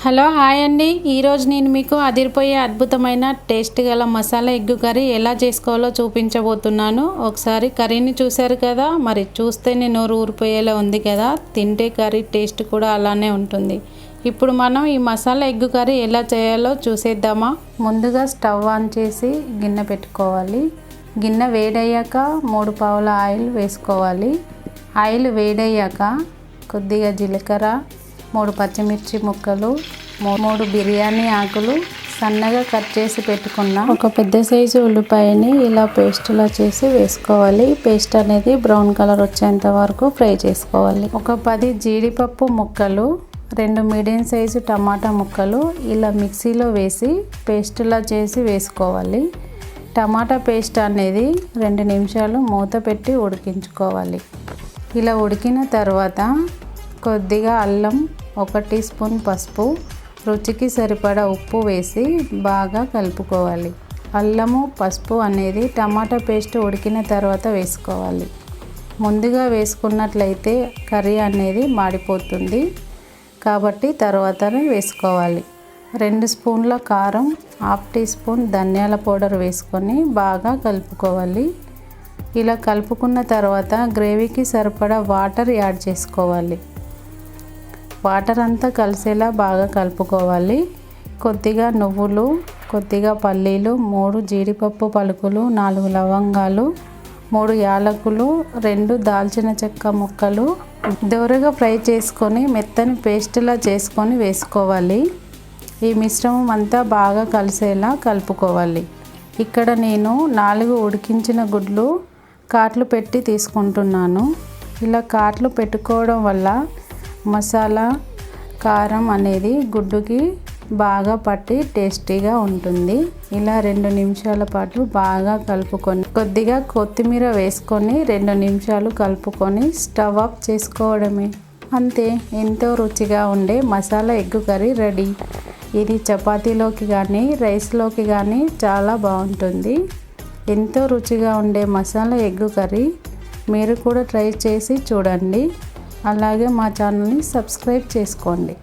Hello hi అండి. ఈరోజు నేను మీకు అదిరిపోయే అద్భుతమైన టేస్ట్ గల మసాలా ఎగ్గు కర్రీ ఎలా చేసుకోవాలో చూపించబోతున్నాను. ఒకసారి కర్రీని చూశారు కదా, మరి చూస్తేనే నోరు ఊరిపోయేలా ఉంది కదా. తింటే కర్రీ టేస్ట్ కూడా అలానే ఉంటుంది. ఇప్పుడు మనం ఈ మసాలా ఎగ్గు కర్రీ ఎలా చేయాలో చూసేద్దామా. ముందుగా స్టవ్ ఆన్ చేసి గిన్నె పెట్టుకోవాలి. గిన్నె వేడయ్యాక 3 పావుల ఆయిల్ వేసుకోవాలి. ఆయిల్ వేడయ్యాక కొద్దిగా జీలకర్ర, 3 పచ్చిమిర్చి ముక్కలు, 3 బిర్యానీ ఆకులు, సన్నగా కట్ చేసి పెట్టుకున్న ఒక పెద్ద సైజు ఉల్లిపాయని ఇలా పేస్టులా చేసి వేసుకోవాలి. పేస్ట్ అనేది బ్రౌన్ కలర్ వచ్చేంత వరకు ఫ్రై చేసుకోవాలి. ఒక 10 జీడిపప్పు ముక్కలు, 2 మీడియం సైజు టమాటా ముక్కలు ఇలా మిక్సీలో వేసి పేస్టులా చేసి వేసుకోవాలి. టమాటా పేస్ట్ అనేది 2 నిమిషాలు మూత పెట్టి ఉడికించుకోవాలి. ఇలా ఉడికిన తర్వాత కొద్దిగా అల్లం, 1 టీ స్పూన్ పసుపు, రుచికి సరిపడా ఉప్పు వేసి బాగా కలుపుకోవాలి. అల్లము, పసుపు అనేది టమాటా పేస్ట్ ఉడికిన తర్వాత వేసుకోవాలి. ముందుగా వేసుకున్నట్లయితే కర్రీ అనేది మాడిపోతుంది కాబట్టి తర్వాతనే వేసుకోవాలి. 2 స్పూన్ల కారం, 1/2 టీ స్పూన్ ధనియాల పౌడర్ వేసుకొని బాగా కలుపుకోవాలి. ఇలా కలుపుకున్న తర్వాత గ్రేవీకి సరిపడా వాటర్ యాడ్ చేసుకోవాలి. వాటర్ అంతా కలిసేలా బాగా కలుపుకోవాలి. కొద్దిగా నువ్వులు, కొద్దిగా పల్లీలు, 3 జీడిపప్పు పలుకులు, 4 లవంగాలు, 3 యాలకులు, 2 దాల్చిన చెక్క ముక్కలు దోరగా ఫ్రై చేసుకొని మెత్తని పేస్టులా చేసుకొని వేసుకోవాలి. ఈ మిశ్రమం అంతా బాగా కలిసేలా కలుపుకోవాలి. ఇక్కడ నేను 4 ఉడికించిన గుడ్లు కాట్లు పెట్టి తీసుకుంటున్నాను. ఇలా కాట్లు పెట్టుకోవడం వల్ల మసాలా, కారం అనేది గుడ్డుకి బాగా పట్టి టేస్టీగా ఉంటుంది. ఇలా 2 నిమిషాల పాటు బాగా కలుపుకొని కొద్దిగా కొత్తిమీర వేసుకొని 2 నిమిషాలు కలుపుకొని స్టవ్ ఆఫ్ చేసుకోవడమే. అంతే, ఎంతో రుచిగా ఉండే మసాలా ఎగ్గు కర్రీ రెడీ. ఇది చపాతీలోకి కానీ రైస్లోకి కానీ చాలా బాగుంటుంది. ఎంతో రుచిగా ఉండే మసాలా ఎగ్గు కర్రీ మీరు కూడా ట్రై చేసి చూడండి. అలాగే మా ఛానల్ని సబ్స్క్రైబ్ చేసుకోండి.